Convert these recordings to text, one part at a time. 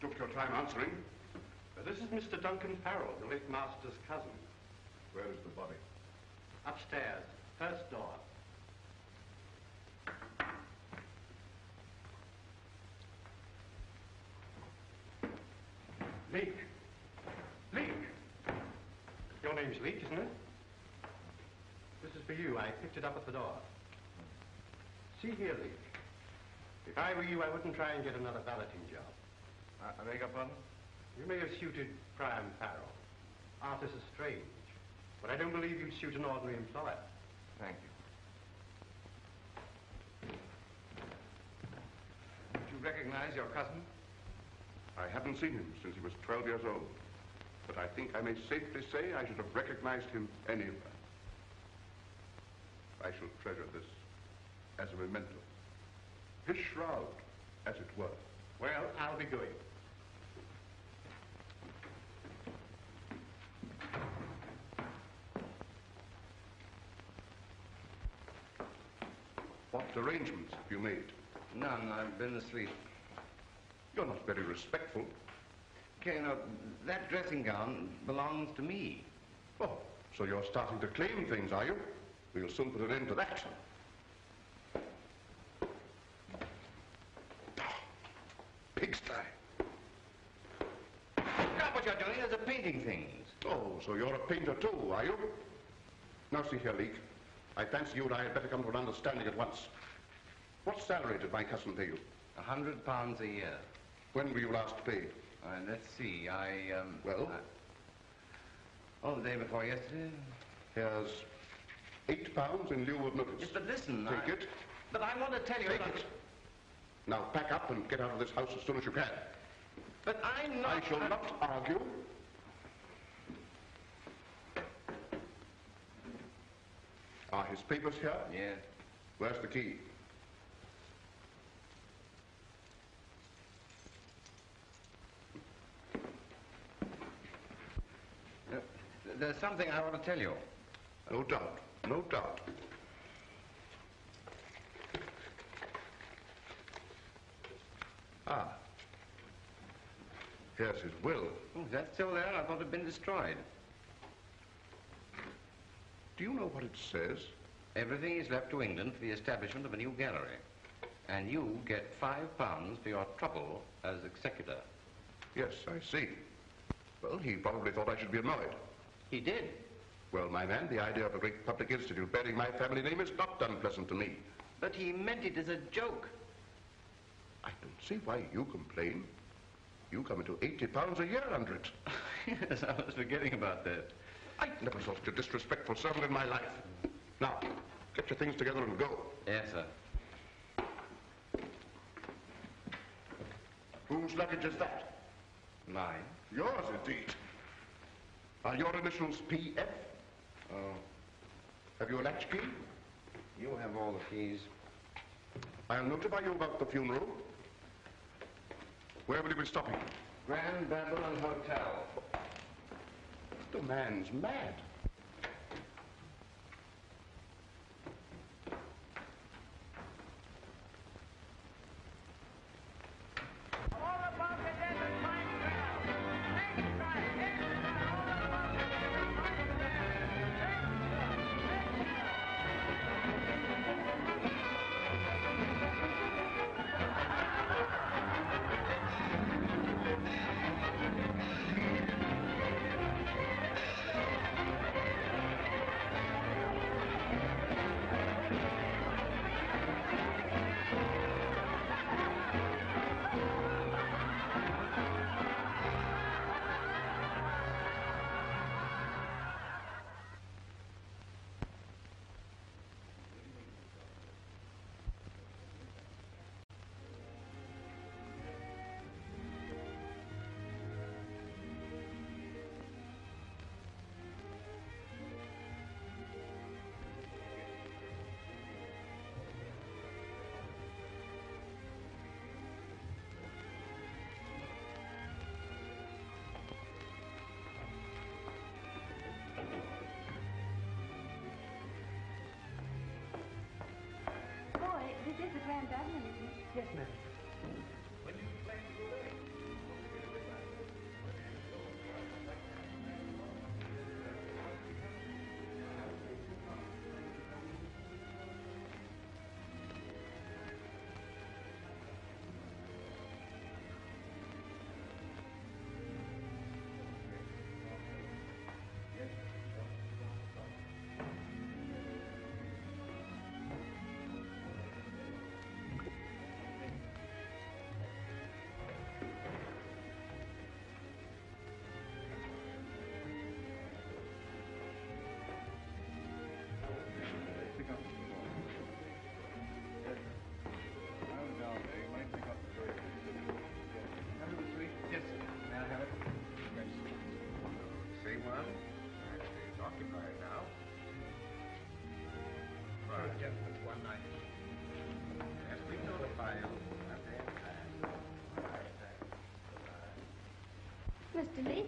Took your time answering. This is Mr. Duncan Farrell, the late master's cousin. Where is the body? Upstairs, first door. Leek. Leek. Your name's Leek, isn't it? This is for you. I picked it up at the door. See here, Leek. If I were you, I wouldn't try and get another balloting job. I beg your pardon? You may have suited Priam Farrell. Artists are strange. But I don't believe you'd suit an ordinary employer. Thank you. Did you recognize your cousin? I haven't seen him since he was 12 years old. But I think I may safely say I should have recognized him anywhere. I shall treasure this as a memento. His shroud, as it were. Well, I'll be going. What arrangements have you made? None. I've been asleep. You're not very respectful. Okay, now, that dressing gown belongs to me. Oh, so you're starting to claim things, are you? We'll soon put an end to that. Pigsty. Stop what you're doing. There's a painting things. Oh, so you're a painter too, are you? Now see here, Leek. I fancy you and I had better come to an understanding at once. What salary did my cousin pay you? £100 a year. When were you last paid? Let's see. Well? The day before yesterday. Here's £8 in lieu of notice. Yes, but listen, Take it. But I want to tell you... Take it. Now pack up and get out of this house as soon as you can. But I'm not... I shall not argue. Are his papers here? Yes. Where's the key? There's something I want to tell you. No doubt. No doubt. Ah. Here's his will. Oh, is that still there? I thought it had been destroyed. Do you know what it says? Everything is left to England for the establishment of a new gallery. And you get £5 for your trouble as executor. Yes, I see. Well, he probably thought I should be annoyed. He did. Well, my man, the idea of a great public institute bearing my family name is not unpleasant to me. But he meant it as a joke. I don't see why you complain. You come into £80 a year under it. Yes, I was forgetting about that. I never saw such a disrespectful servant in my life. Now, get your things together and go. Yes, sir. Whose luggage is that? Mine. Yours, indeed. Are your initials P.F.? Oh. Have you a latch key? You have all the keys. I'll notify you about the funeral. Where will you be stopping? Grand Babylon Hotel. The man's mad. This is the Grand Babylon, isn't it? Yes, ma'am. When do you plan to go there? Mr. Leek?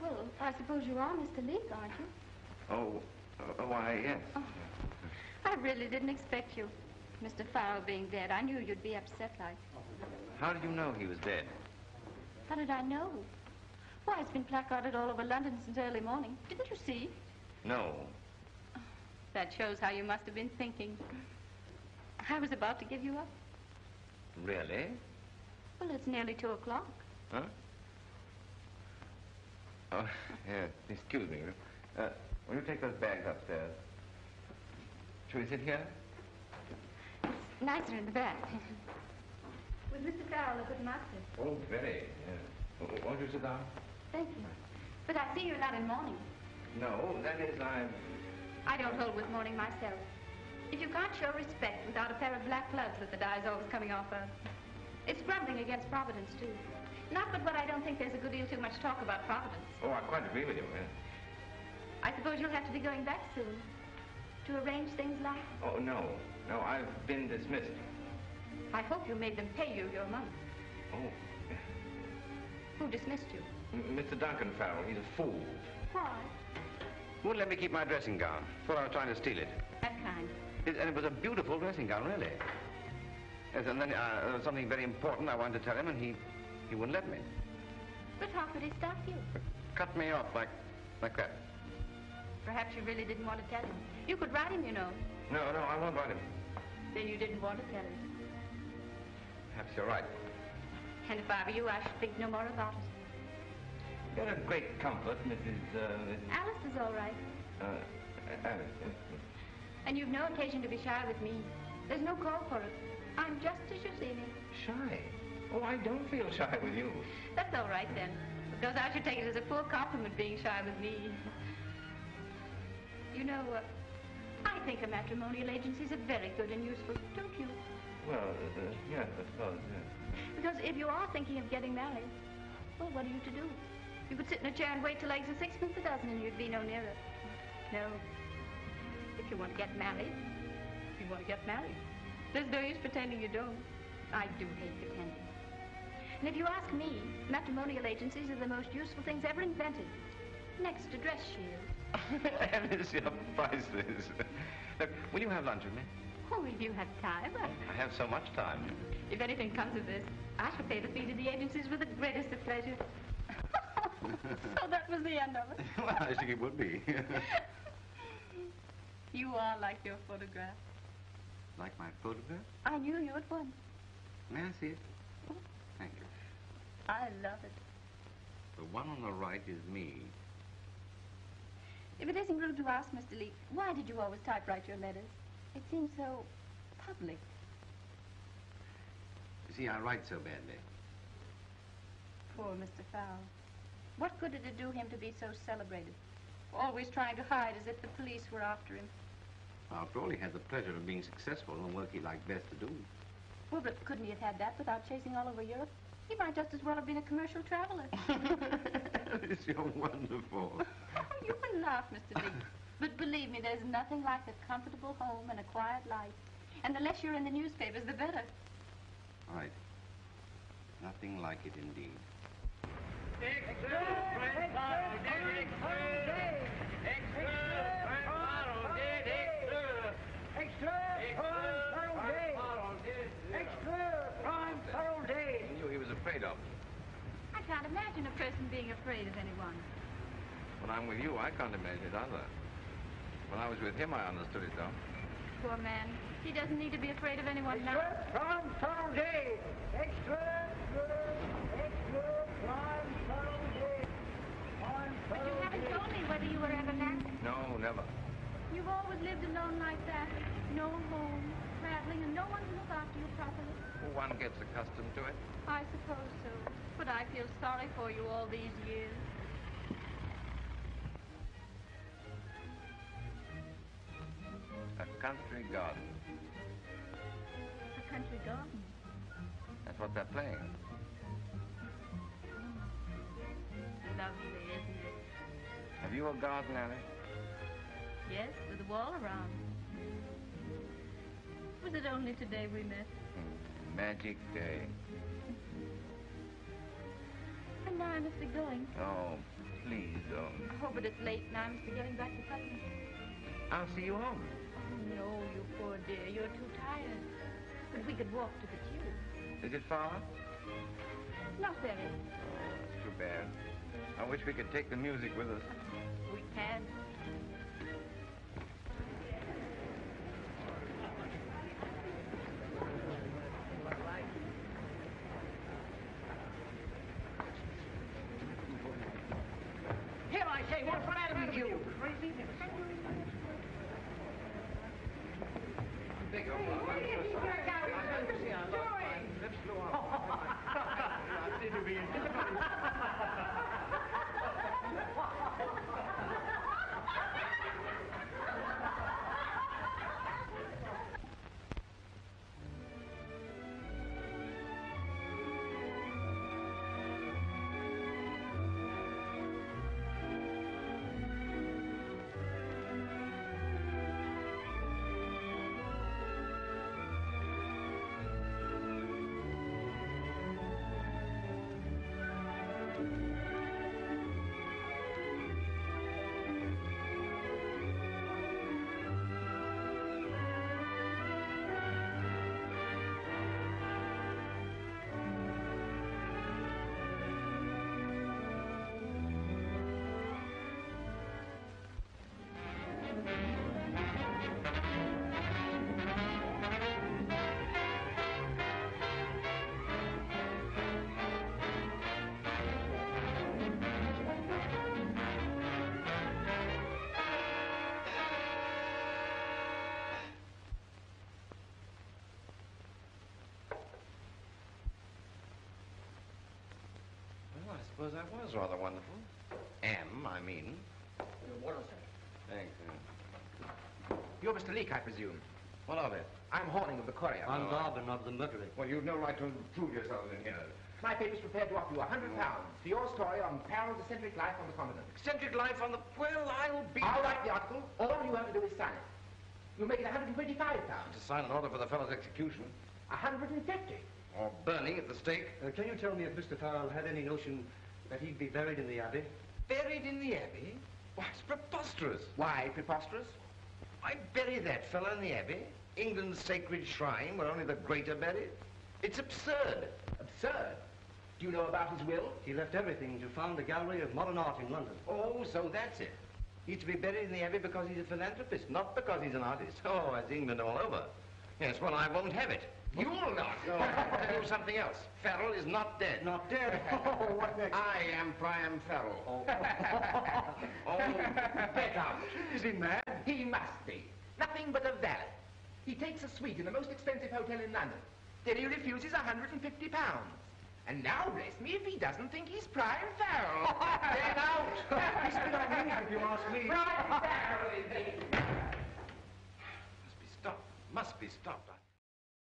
Well, I suppose you are Mr. Leek, aren't you? Oh, why, yes. Oh, I really didn't expect you. Mr. Farrell being dead, I knew you'd be upset like. How did you know he was dead? How did I know? Why, it's been placarded all over London since early morning. Didn't you see? No. That shows how you must have been thinking. I was about to give you up. Really? Well, it's nearly 2 o'clock. Huh? Oh, yeah. Excuse me. Will you take those bags upstairs? Shall we sit here? It's nicer in the back. With Mr. Farrell, a good master. Oh, very. Yeah. Won't you sit down? Thank you. But I see you're not in mourning. No, that is, I don't hold with mourning myself. If you can't show respect without a pair of black gloves that the dye's always coming off of, it's grumbling against Providence, too. Not but what I don't think there's a good deal too much talk about Providence. Oh, I quite agree with you, yeah. I suppose you'll have to be going back soon to arrange things like... Oh, no. No, I've been dismissed. I hope you made them pay you your money. Oh. Who dismissed you? Mr. Duncan Farrell, he's a fool. Why? Wouldn't let me keep my dressing gown. Thought I was trying to steal it. That kind. And it was a beautiful dressing gown, really. Yes, and then there was something very important I wanted to tell him, and he wouldn't let me. But how could he stop you? Cut me off like that. Perhaps you really didn't want to tell him. You could write him, you know. No, I won't write him. Then you didn't want to tell him. Perhaps you're right. And if I were you, I should think no more about it. You're a great comfort, Mrs. Alice is all right. Alice, yes. And you've no occasion to be shy with me. There's no call for it. I'm just as you see me. Shy? Oh, I don't feel shy with you. That's all right, then. Because I should take it as a full compliment being shy with me. You know, I think a matrimonial agency is very good and useful, don't you? Well, yes, I suppose, yes. Because if you are thinking of getting married, well, what are you to do? You could sit in a chair and wait till eggs are 6 a dozen and you'd be no nearer. No. If you want to get married, you want to get married. There's no use pretending you don't. I do hate pretending. And if you ask me, matrimonial agencies are the most useful things ever invented. Next to dress shields. Alice, you're priceless. Look, will you have lunch with me? Oh, if you have time. I have so much time. If anything comes of this, I shall pay the fee to the agencies with the greatest of pleasure. So that was the end of it. Well, I think it would be. You are like your photograph. Like my photograph? I knew you at once. May I see it? Thank you. I love it. The one on the right is me. If it isn't rude to ask, Mr. Leek, why did you always typewrite your letters? It seems so public. You see, I write so badly. Poor Mr. Farrell. What good did it do him to be so celebrated? Always trying to hide as if the police were after him. After all, he had the pleasure of being successful in the work he liked best to do. Well, but couldn't he have had that without chasing all over Europe? He might just as well have been a commercial traveler. Alice, you're wonderful. You can laugh, Mr. Leek. But believe me, there's nothing like a comfortable home and a quiet life. And the less you're in the newspapers, the better. Right. Nothing like it indeed. He knew he was afraid of. I can't imagine a person being afraid of anyone. When I'm with you, I can't imagine it either. When I was with him, I understood it, though. Poor man. He doesn't need to be afraid of anyone now. Prime Federal Day! Extra, prime Federal Day! But you haven't told me whether you were ever married. No, never. You've always lived alone like that. No home, traveling, and no one to look after you properly. Well, one gets accustomed to it. I suppose so. But I feel sorry for you all these years. A country garden. A country garden? That's what they're playing. Lovely, isn't it? Have you a garden, Alice? Yes, with a wall around. Was it only today we met? Magic day. And now I must be going. Oh, please don't. Oh, but it's late and I must be getting back to Putney. I'll see you home. Oh, no, you poor dear. You're too tired. But we could walk to the tube. Is it far? Not very. Oh, that's too bad. I wish we could take the music with us. We can. Here, I say, what's the matter with you? Well, I suppose that was rather wonderful. I mean. What is it? Thanks. You're Mr. Leake, I presume. What of it? I'm Horning of the Courier. I'm Garvin of the Mercury. Well, you've no right to intrude yourselves in here. My paper's prepared to offer you £100 for your story on Farrell's eccentric life on the continent. Eccentric life on the... Well, I'll be... I'll write the article. All you have to do is sign it. You'll make it £125. To sign an order for the fellow's execution. 150. Or burning at the stake. Can you tell me if Mr. Farrell had any notion that he'd be buried in the Abbey? Buried in the Abbey? Why, it's preposterous. Why preposterous? Why bury that fellow in the Abbey? England's sacred shrine where only the great are buried? It's absurd. Absurd. Do you know about his will? He left everything to found the Gallery of Modern Art in London. Oh, so that's it. He's to be buried in the Abbey because he's a philanthropist, not because he's an artist. Oh, that's England all over. Yes, well, I won't have it. You'll not. I'll tell you something else. Farrell is not dead. Not dead? Oh, what next? I am Priam Farrell. Oh, Oh, Get out. is he mad? He must be. Nothing but a valet. He takes a suite in the most expensive hotel in London. Then he refuses £150. And now, bless me, if he doesn't think he's Priam Farrell. Get out. He's been on me, if you ask me. Priam Farrell, indeed. Must be stopped. Must be stopped.